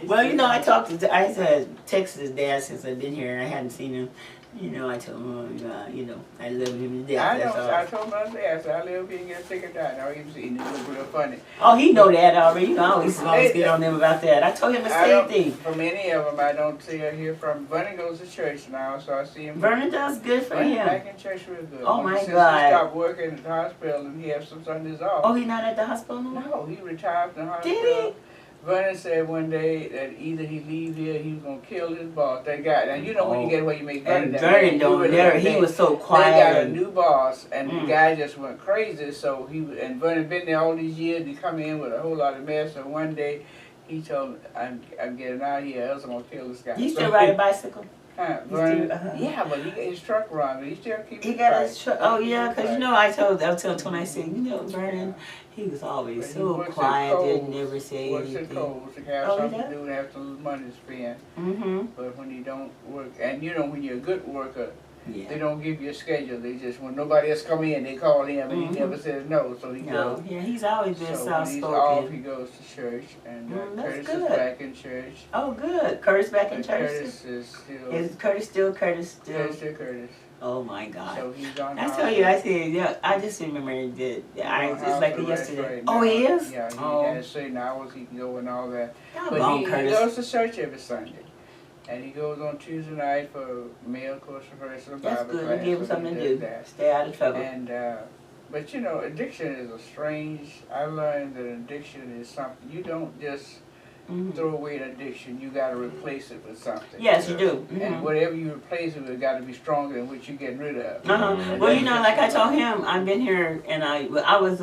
Well, I said text his dad since I've been here and I hadn't seen him. I told him, I love him to death. I know. That's all. I told him I said, I live here and get a ticket down. Now he's eating it look real funny. Oh, he know that already. I always get on them about that. I told him the same thing. From any of them, I don't see or hear from. Vernon goes to church now, so I see him. Vernon does good for Vernon him. back in church real good. Oh my Since God. he stopped working at the hospital and he has some Sundays off. Oh, he not at the hospital no more? No, he retired from the hospital. Did he? Vernon said one day that either he leave here, he was gonna kill his boss. That guy. Now you know when you get where you make Vernon. And Vernon don't there. He was so quiet. They got a new boss, and the guy just went crazy. So and Vernon been there all these years. He come in with a whole lot of mess. So one day, he told me, "I'm getting out of here, else I'm gonna kill this guy." You still ride a bicycle? Vernon, yeah, but he got his truck run. He still keeps. He got his truck. Oh yeah, because I told Tony, I said, Vernon, he was always so quiet, didn't never say anything. Works at Coles to have something to do and have some money to spend. But when you don't work, and when you're a good worker, they don't give you a schedule. They just, when nobody else come in, they call him, and he never says no, so he goes. Yeah, he's always been soft-spoken. So when he's off, he goes to church, and Curtis is back in church. Oh, good. Curtis back in church? Curtis is still... Is Curtis still Curtis? Yeah, still Curtis. Oh, my God. So he's on I tell you, I said, I just remember that. It's like yesterday. Right, oh, he is? Yeah, he has certain hours he can go and all that. But he goes to church every Sunday. And he goes on Tuesday night for male course rehearsal. That's good. You give him something to do. Stay out of trouble. And, but addiction is a strange. I learned that addiction is something you don't just throw away an addiction. You got to replace it with something. Yes, you do. And whatever you replace it with, got to be stronger than what you're getting rid of. Well, like I told him, I've been here and I was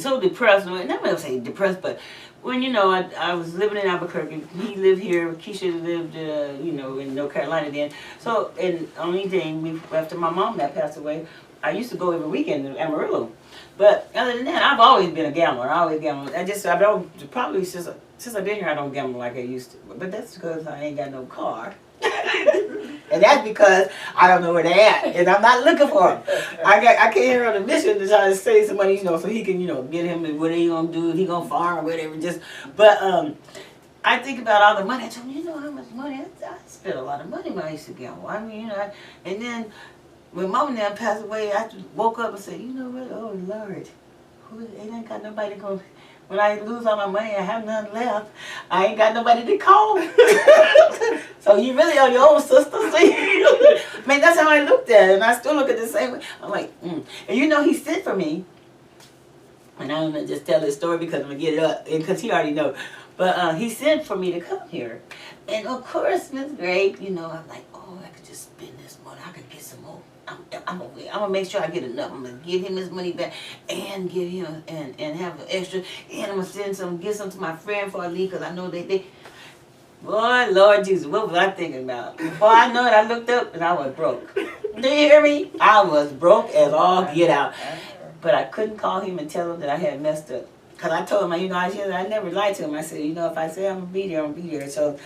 so depressed. I'm not going to say depressed, but when I was living in Albuquerque. He lived here. Keisha lived, in North Carolina then. So, and only thing after my mom that passed away, I used to go every weekend to Amarillo. But other than that, I've always been a gambler. I always gamble. I don't probably since I've been here, I don't gamble like I used to. But that's because I ain't got no car. And that's because I don't know where they're at, and I'm not looking for them. I came here on a mission to try to save somebody, so he can, get him what he gonna do, if he gonna farm or whatever. But I think about all the money. I told him, how much money I spent a lot of money when I used to gamble. I mean, and then when Mom and Dad passed away, I woke up and said, you know what? Oh Lord, ain't got nobody going. When I lose all my money, I have none left. I ain't got nobody to call. So you really are your own sister. I mean, that's how I looked at it, and I still look at it the same way. I'm like, And he sent for me. And I'm going to just tell this story because I'm going to get it up, because he already knows. But he sent for me to come here. And of course, Miss Gray, I'm like, I could just spend this money. I could get some more. I'm gonna make sure I get enough. I'm gonna give him his money back and give him and have an extra. And I'm gonna give some to my friend for a leave because I know they. Boy, Lord Jesus, what was I thinking about? Before I know it, I looked up and I was broke. Do you hear me? I was broke as all get out. But I couldn't call him and tell him that I had messed up. Because I told him, I never lied to him. I said, if I say I'm gonna be there, I'm gonna be there. So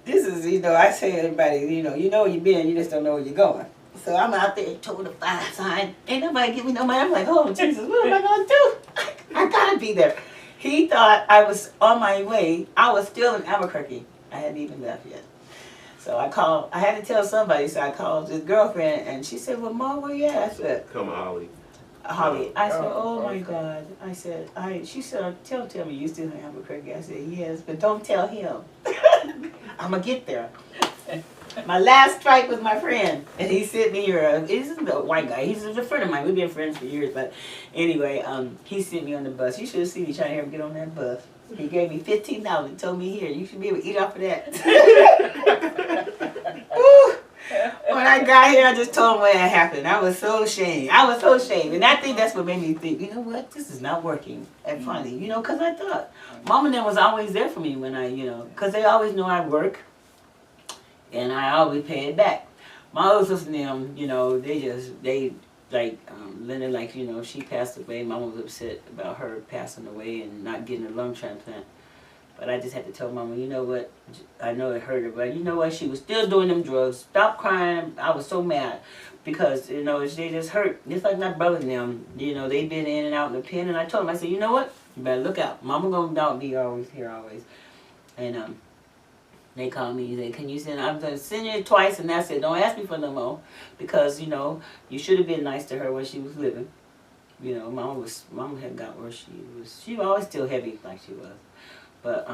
this is, I say to everybody, you know where you've been, you just don't know where you're going. So I'm out there toward the 5 sign. Ain't nobody give me no money. I'm like, oh, Jesus, what am I going to do? I got to be there. He thought I was on my way. I was still in Albuquerque. I hadn't even left yet. So I called. I had to tell somebody, so I called his girlfriend, and she said, well, Mom, where you at? I said, come on, Holly. Holly. I said, oh, my God. I said, she said, tell me you still in Albuquerque. I said, yes, but don't tell him. I'm going to get there. My last strike was my friend, and he sent me here. He's a white guy. He's a friend of mine. We've been friends for years, but anyway, he sent me on the bus. You should have seen me trying to hear him get on that bus. He gave me $15 and told me, here, you should be able to eat off of that. When I got here, I just told him what had happened. I was so ashamed. And I think that's what made me think, you know what, this is not working. And funny, because I thought Mom and them was always there for me when I, because they always know I work. And I always pay it back. My other sister and them, they Linda, she passed away. Mama was upset about her passing away and not getting a lung transplant. But I just had to tell Mama, you know what, I know it hurt her, but you know what, she was still doing them drugs. Stop crying. I was so mad because, they just hurt. Just like my brother and them, they've been in and out in the pen. And I told them, I said, you know what, you better look out. Mama gonna be always here always. And they called me and said, can you send, I'm going to send it twice, and I said, don't ask me for no more, because, you know, you should have been nice to her when she was living. You know, Mom had got where she was always still heavy like she was. But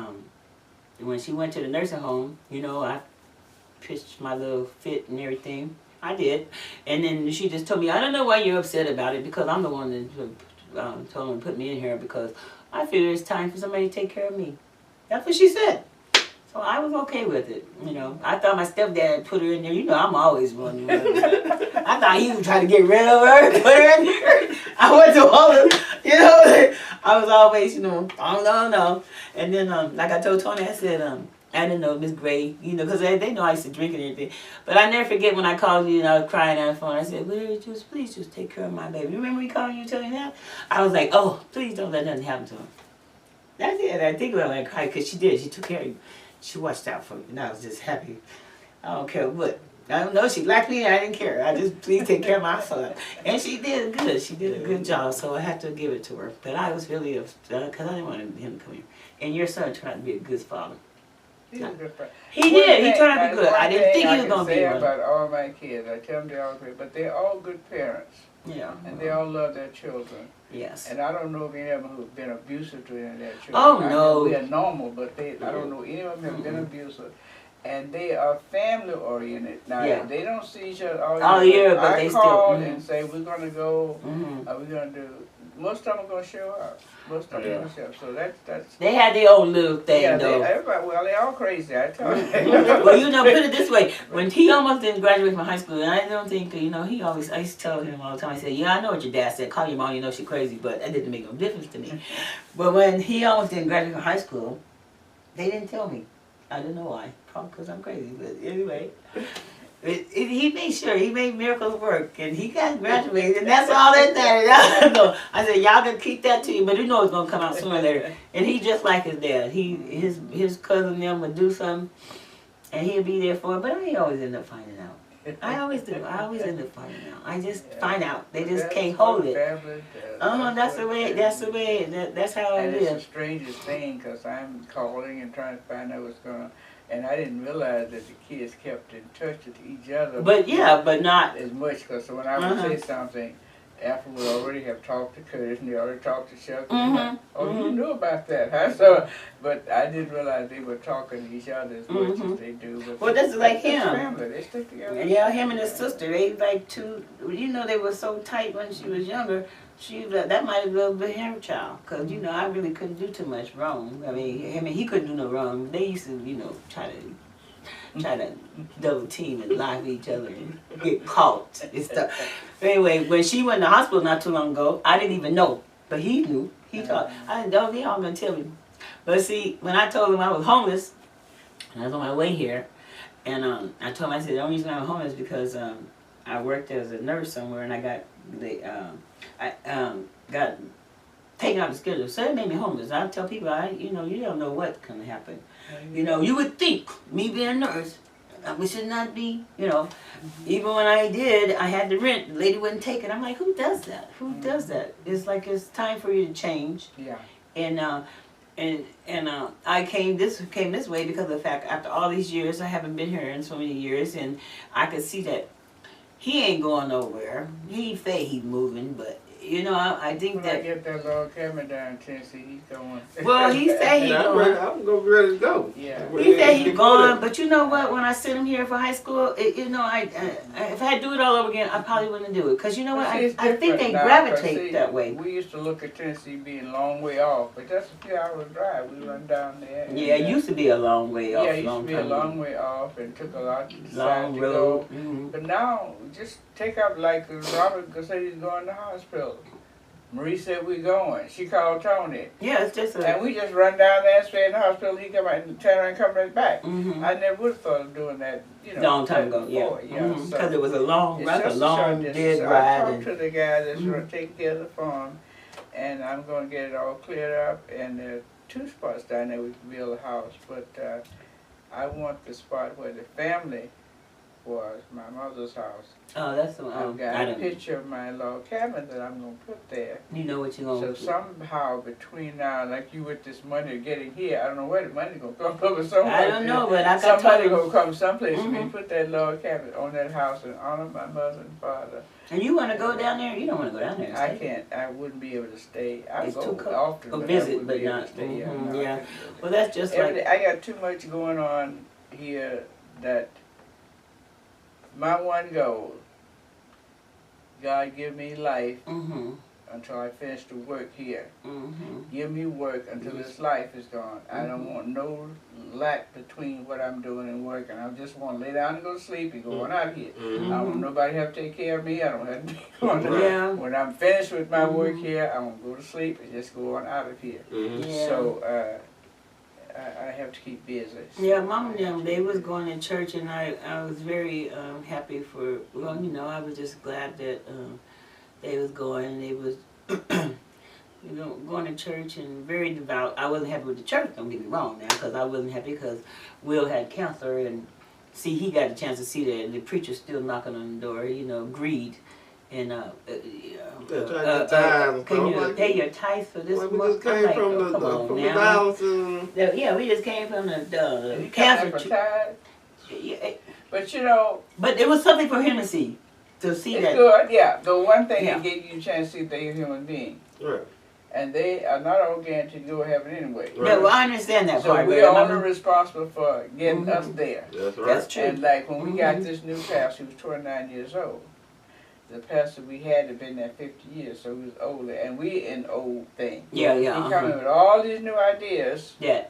when she went to the nursing home, you know, I pitched my little fit and everything. I did. And then she just told me, I don't know why you're upset about it, because I'm the one that told them to put me in here, because I figure it's time for somebody to take care of me. That's what she said. So I was okay with it, you know. I thought my stepdad put her in there. You know, I'm always one. I thought he was trying to get rid of her, put her in there. I went to all the, you know, I was always, you know, oh, no. And then, like I told Tony, I said, I didn't know Miss Gray, you know, because they know I used to drink and everything. But I never forget when I called you and I was crying on the phone. I said, please just take care of my baby. Remember me calling you telling you that? I was like, oh, please don't let nothing happen to him. That's it. I think about it, I cried, because she did. She took care of you. She watched out for me, and I was just happy. I don't care what. I don't know, she liked me, and I didn't care. I just, please take care of my son. And she did good. She did a good job, so I had to give it to her. But I was really upset, because I didn't want him to come here. And your son turned out to be a good father. He's a good father. He did. He turned out to be good. I didn't think he was going to be one. About all my kids, I tell them they're all great, but they're all good parents. Yeah. And they all love their children. Yes. And I don't know of any of them who've been abusive to any of their children. Oh, no. We are normal, but I don't know any of them have been abusive. And they are family oriented. Now, they don't see each other all year, but they still. I call and say, we're going to go, we're going to do. Most of them are going to show up. Most of them are going to show up. So that's. They had their own little thing, though. They're all crazy, I tell you. Well, you know, put it this way. When he almost didn't graduate from high school, and I don't think, you know, I used to tell him all the time, I said, yeah, I know what your dad said. Call your mom, you know she's crazy, but that didn't make no difference to me. But when he almost didn't graduate from high school, they didn't tell me. I don't know why. Probably because I'm crazy, but anyway. He made sure, he made miracles work, and he got graduated, and that's all that mattered. I said, y'all can keep that to you, but you know it's going to come out sooner or later. And he just like his dad. His cousin them would do something, and he'd be there for it, but I always end up finding out. I always do. I always end up finding out. I just find out. They just can't hold it. That's the way, that's how it is. It's the strangest thing, because I'm calling and trying to find out what's going on. And I didn't realize that the kids kept in touch with each other. But yeah, but not as much, because when I would say something, Apple would already have talked to Curtis, and they already talked to Shelton. You knew about that, huh? So, but I didn't realize they were talking to each other as much as they do. But well, that's like him. Family. They stick together. Yeah, him and his sister, they like two. You know, they were so tight when she was younger. That might have well been her child, because you know I really couldn't do too much wrong. I mean he couldn't do no wrong. They used to, you know, try to double team and lie to each other and get caught and stuff. But anyway, when she went to the hospital not too long ago, I didn't even know, but he knew. He thought I didn't know. They all gonna tell me. But see, when I told him I was homeless, and I was on my way here, and I told him, I said the only reason I'm homeless is because I worked as a nurse somewhere, and I got got taken out of the schedule, so it made me homeless. I tell people, you know, you don't know what's gonna happen. You know, you would think me being a nurse, we should not be. You know, even when I did, I had to rent. The lady wouldn't take it. I'm like, who does that? Who does that? It's like it's time for you to change. Yeah. And I came this way because of the fact after all these years, I haven't been here in so many years, and I could see that he ain't going nowhere. He say he's moving, but you know, I think that. I get that little camera down in Tennessee, he's going. Well, he said he's going. I'm going to be ready to go. Yeah. He said he's going, but you know what? When I sent him here for high school, you know, if I had to do it all over again, I probably wouldn't do it. Because you know what? I think they gravitate that way. We used to look at Tennessee being a long way off, but that's a few hours drive. We run down there. Yeah, it used to be a long way off. Yeah, it used to be a long way off and took a lot to decide to go. But now, just take up like Robert said he's going to the hospital. Marie said we're going. She called Tony. Yeah, it's just and we just run down there and stay in the hospital. He come out and turn around and come right back. I never would have thought of doing that, you know. Long time ago, yeah. Because it was a long, dead ride. I talked to the guy that's taking care of the farm, and I'm going to get it all cleared up. And there are 2 spots down there we can build a house, but I want the spot where the family was my mother's house. Oh, that's the one. I've got a picture of my log cabin that I'm going to put there. You know what you're going to do. So somehow between now, like you with this money getting here, I don't know where the money's going to come from somewhere. I don't know, but I got somebody going to come someplace and we put that log cabin on that house in honor of my mother and father. And you want to go down there? You don't want to go down there. I can't. I wouldn't be able to stay. I go often, go but visit, I wouldn't but be able not. to stay. Yeah. Well, that's just like I got too much going on here that my one goal, God give me life until I finish the work here. Give me work until this life is gone. I don't want no lack between what I'm doing and working. I just want to lay down and go to sleep and go on out here. I don't want nobody to have to take care of me. I don't have to be going to when I'm finished with my work here, I want to go to sleep and just go on out of here. So I have to keep busy. So yeah, Mom and them, they was going to church, and I was very happy for, well, you know, I was just glad that they was going. They was, you know, going to church and very devout. I wasn't happy with the church, don't get me wrong now, because I wasn't happy because Will had cancer, and see, he got a chance to see that the preacher's still knocking on the door, you know, greed. And can you pay your tithes for this month? We just came from the dialysis. Yeah, we just came from the cancer. But you know, but it was something for him to see that. It's good, yeah. The one thing it gave you a chance to see they're a human being. Right. And they are not all guaranteed to go to heaven anyway. Right. Yeah, well, I understand that part. So we are only responsible for getting us there. That's right. That's true. And like when we got this new pastor, he was 29 years old. The pastor we had been there 50 years, so he was older, and we in old thing. Yeah. He coming with all these new ideas. Yeah.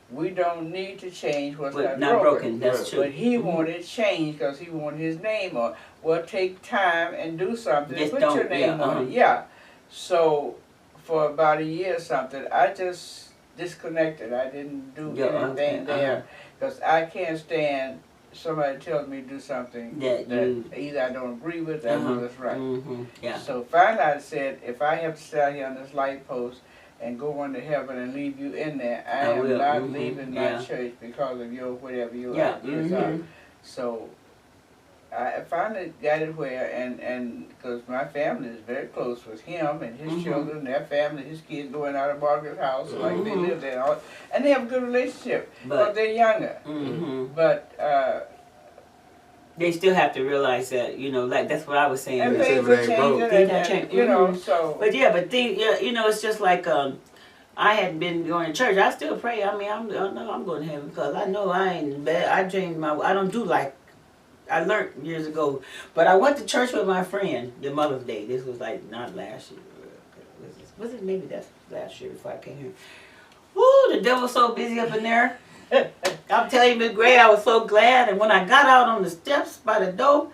We don't need to change what's not broken. broken. That's true. But he wanted change because he wanted his name on. Well, take time and do something. Just put don't, your name on it. Yeah. So for about a year or something, I just disconnected. I didn't do anything there because I can't stand somebody tells me to do something that either I don't agree with or I know that's right. Yeah. So finally I said, if I have to stay here on this light post and go on to heaven and leave you in there, I am not leaving my church because of your whatever your ideas are. So I finally got it where, and because my family is very close with him and his children, their family, his kids going out of Margaret's house, like they live there, and they have a good relationship, but they're younger. But they still have to realize that, you know, like that's what I was saying. And things are changing, you know, so. But yeah, but you know, it's just like I had been going to church. I still pray. I mean, I know I'm going to heaven because I know I ain't bad. I don't do like I learned years ago. But I went to church with my friend the Mother's Day. This was like not last year. Was it maybe that's last year before I came here. Woo, the devil's so busy up in there. I'm telling you, Miss Gray, I was so glad. And when I got out on the steps by the door,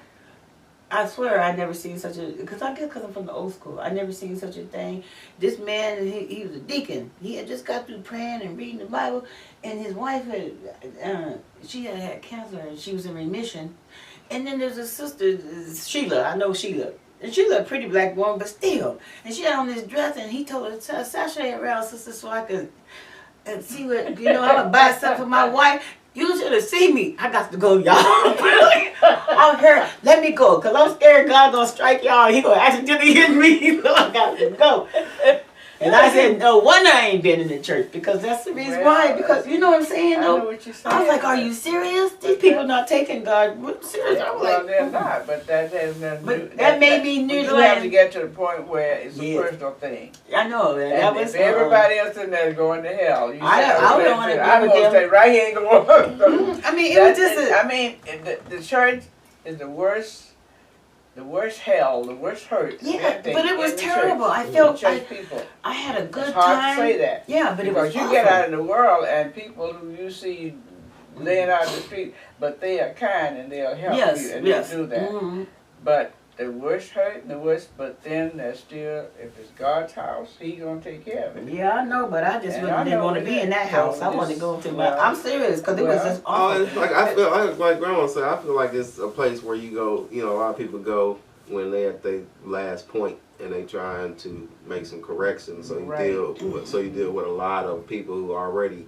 I swear I never seen such a, because I guess because I'm from the old school, I never seen such a thing. This man, he was a deacon. He had just got through praying and reading the Bible, and his wife had, she had cancer and she was in remission. And then there's a sister, Sheila, I know Sheila. And Sheila a pretty black woman, but still. And she had on this dress, and he told her to sashay around, sister, so I could see what, you know, I would buy stuff for my wife. You should have seen me. I got to go, y'all. I'm here. Let me go, because I'm scared God going to strike y'all. He going to accidentally hit me. So I got to go. And I said, no wonder I ain't been in the church, because that's the reason why. Because, you know what I'm saying? I know what you're saying. I was like, are you serious? These people not taking God serious. I was well, they're not, but that has nothing to do. That made me new. You have to get to the point where it's a personal thing. I know. And that was, if everybody else in there is going to hell, you I don't want to go I'm going to stay right here and go. I mean, it was just I mean, the church is the worst hell, the worst hurt. Yeah, but it was terrible. I felt I had a good time. It's hard to say that. Yeah, but it was because you get out in the world and people who you see laying out in the street, but they are kind and they'll help you and they do that. But the worst hurt and the worst, but then there's still, if it's God's house, He's gonna take care of it. Yeah, I know, but I just didn't want to be in that house. I want to go to my. I'm serious, because it was just awful. Like I feel, like my grandma said, I feel like it's a place where you go. You know, a lot of people go when they're at their last point and they trying to make some corrections. So you deal with a lot of people who are already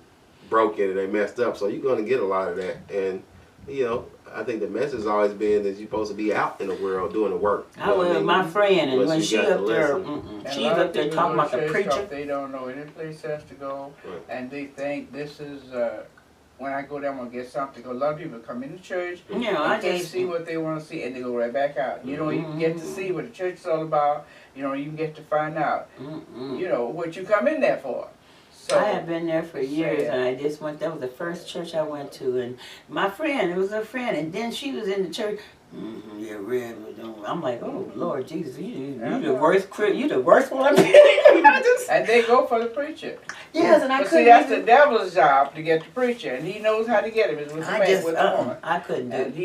broken and they messed up. So you're gonna get a lot of that. And you know, I think the message has always been that you're supposed to be out in the world doing the work. I was my friend, and when she up there, she's up there talking about the preacher. They don't know any place else to go, Right. and they think this is. When I go there, I'm gonna get something. Cause a lot of people come into church, I can't just see what they want to see, and they go right back out. You don't even get to see what the church is all about. You don't even get to find out, you know, what you come in there for. So, I have been there for years, and I just went. That was the first church I went to, and my friend, it was a friend, and then she was in the church. Yeah, Red. I'm like, oh Lord Jesus, you the worst. You the worst one. And they go for the preacher. Yes, and I but couldn't. See, that's the devil's job to get the preacher, and he knows how to get him. Is with the man, with the woman. I couldn't do it.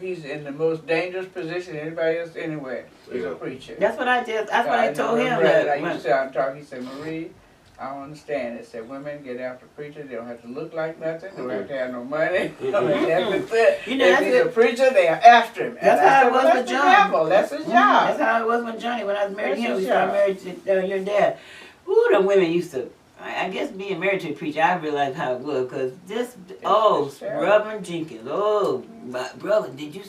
He's in the most dangerous position anybody else anywhere. He's a preacher. That's what I did. That's what I told him. I used to talk. He said, Marie, I don't understand. It said women get after preachers. They don't have to look like nothing. They don't have to have no money. They don't have to fit. If he's a preacher, they are after him. That's how it was with John. That's his job. That's how it was with Johnny. When I was married to him, we started married to your dad. Ooh, the women used to. I guess being married to a preacher, I realized how it was. Because Reverend Jenkins. Oh, my brother, did you...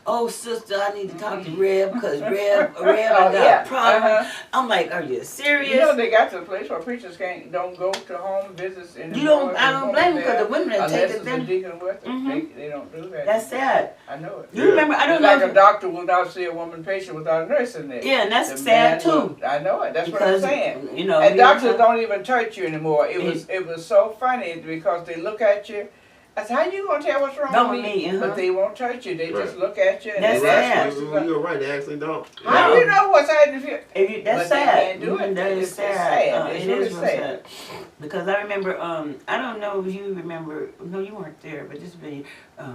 Oh, sister, I need to talk to Reb because Reb I got a problem. I'm like, are you serious? You know, they got to the place where preachers don't go to home visits anymore. I don't blame them because the women that take it then. Deacon with them. They don't do that. That's sad. I know it. You remember, I don't know. Like a doctor will not see a woman patient without a nurse in there. Yeah, and that's sad too. I know it. That's what I'm saying. You know, and doctors don't even touch you anymore. It was so funny because they look at you. I said, how you gonna tell what's wrong with me? But they won't touch you. They just look at you. And that's sad. You're right. They actually don't. How do you know what's happening? That's sad. They can't do it. That is sad. It is really sad. Because I remember, I don't know if you remember. No, you weren't there, but this video. I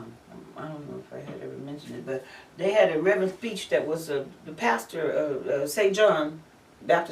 don't know if I had ever mentioned it, but they had a reverend speech that was the pastor of St. John Baptist